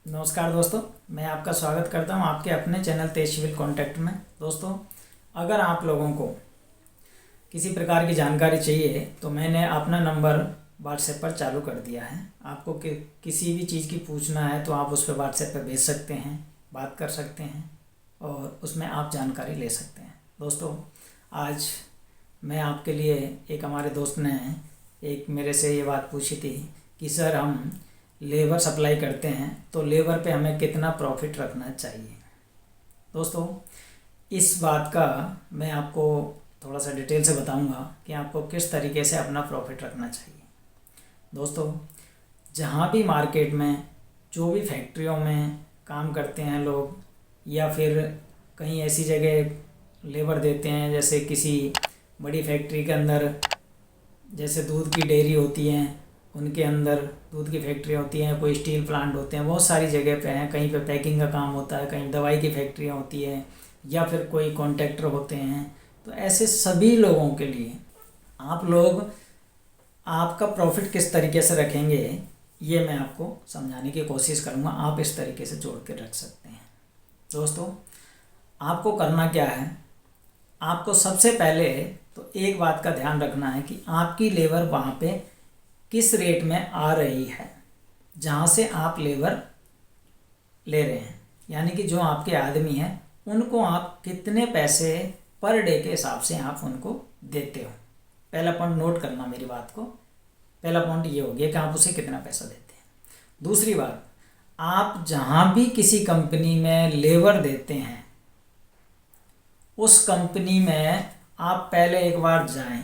नमस्कार दोस्तों, मैं आपका स्वागत करता हूं आपके अपने चैनल तेज सिविल कॉन्टैक्ट में। दोस्तों, अगर आप लोगों को किसी प्रकार की जानकारी चाहिए तो मैंने अपना नंबर व्हाट्सएप पर चालू कर दिया है। आपको किसी भी चीज़ की पूछना है तो आप उस पर व्हाट्सएप पर भेज सकते हैं, बात कर सकते हैं और उसमें आप जानकारी ले सकते हैं। दोस्तों, आज मैं आपके लिए एक हमारे दोस्त ने एक मेरे से ये बात पूछी थी कि सर हम लेबर सप्लाई करते हैं तो लेबर पे हमें कितना प्रॉफिट रखना चाहिए। दोस्तों, इस बात का मैं आपको थोड़ा सा डिटेल से बताऊंगा कि आपको किस तरीके से अपना प्रॉफिट रखना चाहिए। दोस्तों, जहाँ भी मार्केट में जो भी फैक्ट्रियों में काम करते हैं लोग या फिर कहीं ऐसी जगह लेबर देते हैं, जैसे किसी बड़ी फैक्ट्री के अंदर, जैसे दूध की डेयरी होती हैं, उनके अंदर दूध की फैक्ट्री होती हैं, कोई स्टील प्लांट होते हैं, बहुत सारी जगह पे हैं। कहीं पे पैकिंग का काम होता है, कहीं दवाई की फैक्ट्रियाँ होती है या फिर कोई कॉन्ट्रैक्टर होते हैं। तो ऐसे सभी लोगों के लिए आप लोग आपका प्रॉफिट किस तरीके से रखेंगे ये मैं आपको समझाने की कोशिश करूँगा। आप इस तरीके से जोड़ के रख सकते हैं। दोस्तों, आपको करना क्या है, आपको सबसे पहले तो एक बात का ध्यान रखना है कि आपकी लेबर वहाँ पे किस रेट में आ रही है, जहाँ से आप लेबर ले रहे हैं। यानी कि जो आपके आदमी हैं उनको आप कितने पैसे पर डे के हिसाब से आप उनको देते हो। पहला पॉइंट नोट करना मेरी बात को। पहला पॉइंट ये हो गया कि आप उसे कितना पैसा देते हैं। दूसरी बात, आप जहाँ भी किसी कंपनी में लेबर देते हैं उस कंपनी में आप पहले एक बार जाएं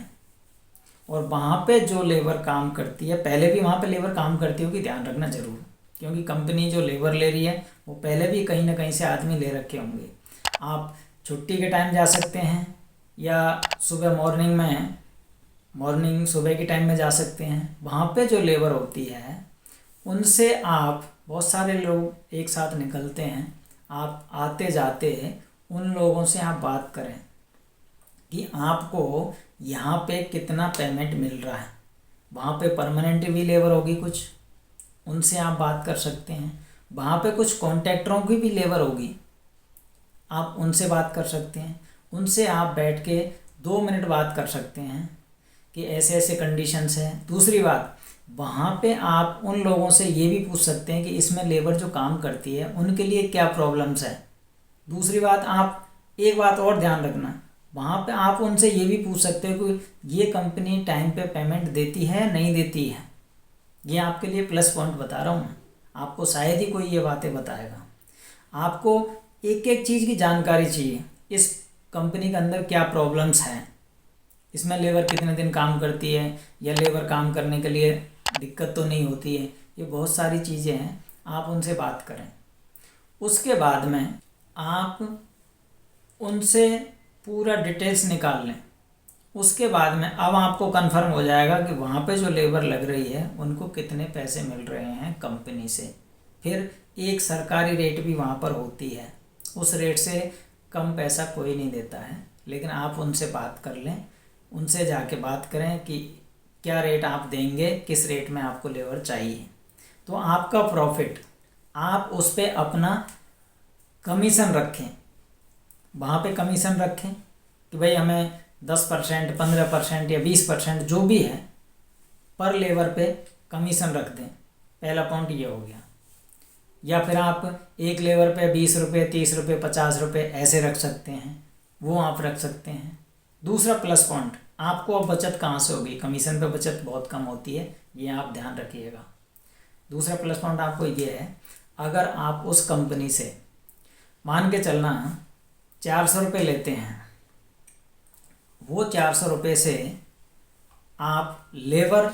और वहाँ पे जो लेबर काम करती है, पहले भी वहाँ पे लेबर काम करती होगी, ध्यान रखना ज़रूर, क्योंकि कंपनी जो लेबर ले रही है वो पहले भी कहीं ना कहीं से आदमी ले रखे होंगे। आप छुट्टी के टाइम जा सकते हैं या सुबह मॉर्निंग सुबह के टाइम में जा सकते हैं। वहाँ पे जो लेबर होती है उनसे आप, बहुत सारे लोग एक साथ निकलते हैं, आप आते जाते उन लोगों से आप बात करें कि आपको यहाँ पे कितना पेमेंट मिल रहा है। वहाँ पे परमानेंट भी लेबर होगी कुछ, उनसे आप बात कर सकते हैं। वहाँ पे कुछ कॉन्ट्रैक्टरों की भी लेबर होगी, आप उनसे बात कर सकते हैं। उनसे आप बैठ के 2 मिनट बात कर सकते हैं कि ऐसे ऐसे कंडीशंस हैं। दूसरी बात, वहाँ पे आप उन लोगों से ये भी पूछ सकते हैं कि इसमें लेबर जो काम करती है उनके लिए क्या प्रॉब्लम्स है। दूसरी बात, आप एक बात और ध्यान रखना, वहाँ पे आप उनसे ये भी पूछ सकते हो कि ये कंपनी टाइम पे पेमेंट देती है नहीं देती है। ये आपके लिए प्लस पॉइंट बता रहा हूँ मैं, आपको शायद ही कोई ये बातें बताएगा। आपको एक एक चीज़ की जानकारी चाहिए, इस कंपनी के अंदर क्या प्रॉब्लम्स हैं, इसमें लेबर कितने दिन काम करती है या लेबर काम करने के लिए दिक्कत तो नहीं होती है। ये बहुत सारी चीज़ें हैं, आप उनसे बात करें। उसके बाद में आप उनसे पूरा डिटेल्स निकाल लें। उसके बाद में अब आपको कंफर्म हो जाएगा कि वहाँ पे जो लेबर लग रही है उनको कितने पैसे मिल रहे हैं कंपनी से। फिर एक सरकारी रेट भी वहाँ पर होती है, उस रेट से कम पैसा कोई नहीं देता है, लेकिन आप उनसे बात कर लें, उनसे जाके बात करें कि क्या रेट आप देंगे, किस रेट में आपको लेबर चाहिए। तो आपका प्रॉफिट, आप उस पर अपना कमीशन रखें, वहाँ पे कमीशन रखें कि भाई हमें 10%, 15% या 20% जो भी है पर लेबर पे कमीशन रख दें। पहला पॉइंट ये हो गया। या फिर आप एक लेबर पे 20 रुपये, 30 रुपये, 50 रुपये ऐसे रख सकते हैं, वो आप रख सकते हैं। दूसरा प्लस पॉइंट, आपको अब बचत कहाँ से होगी, कमीशन पे बचत बहुत कम होती है, ये आप ध्यान रखिएगा। दूसरा प्लस पॉइंट आपको ये है, अगर आप उस कंपनी से मान के चलना 400 रुपये लेते हैं, वो 400 रुपये से आप लेबर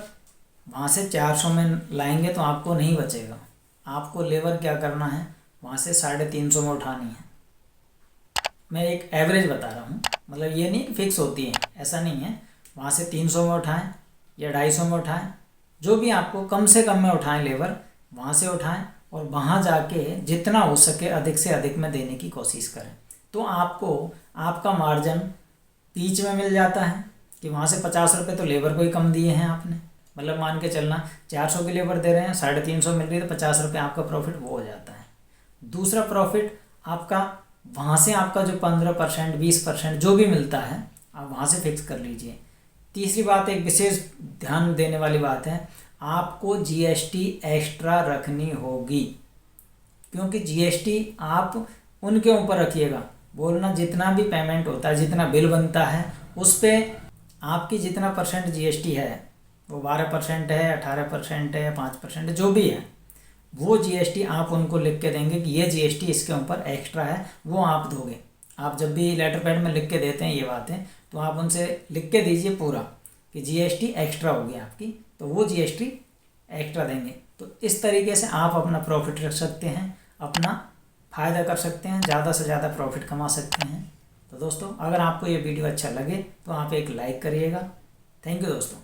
वहाँ से 400 में लाएंगे तो आपको नहीं बचेगा। आपको लेबर क्या करना है, वहाँ से 350 में उठानी है। मैं एक एवरेज बता रहा हूँ, मतलब ये नहीं फिक्स होती है, ऐसा नहीं है। वहाँ से 300 में उठाएं या 250 में उठाएं, जो भी आपको कम से कम में उठाएं लेबर, वहाँ से उठाएं और वहाँ जाके जितना हो सके अधिक से अधिक में देने की कोशिश करें। तो आपको आपका मार्जिन बीच में मिल जाता है कि वहाँ से 50 रुपये तो लेबर को ही कम दिए हैं आपने, मतलब मान के चलना 400 की लेबर दे रहे हैं, 350 मिल रही है तो 50 रुपये आपका प्रॉफिट वो हो जाता है। दूसरा प्रॉफिट आपका वहाँ से आपका जो 15% 20% जो भी मिलता है आप वहाँ से फिक्स कर लीजिए। तीसरी बात, एक विशेष ध्यान देने वाली बात है, आपको जीएसटी एक्स्ट्रा रखनी होगी, क्योंकि जीएसटी आप उनके ऊपर रखिएगा। बोलना जितना भी पेमेंट होता है, जितना बिल बनता है, उस पर आपकी जितना परसेंट जीएसटी है, वो 12% है, 18% है, 5% जो भी है, वो जीएसटी आप उनको लिख के देंगे कि ये जीएसटी इसके ऊपर एक्स्ट्रा है, वो आप दोगे। आप जब भी लेटर पैड में लिख के देते हैं ये बातें, तो आप उनसे लिख के दीजिए पूरा कि जीएसटी एक्स्ट्रा होगी आपकी, तो वो जीएसटी एक्स्ट्रा देंगे। तो इस तरीके से आप अपना प्रॉफिट रख सकते हैं, अपना फ़ायदा कर सकते हैं, ज़्यादा से ज़्यादा प्रॉफिट कमा सकते हैं। तो दोस्तों, अगर आपको ये वीडियो अच्छा लगे तो आप एक लाइक करिएगा। थैंक यू दोस्तों।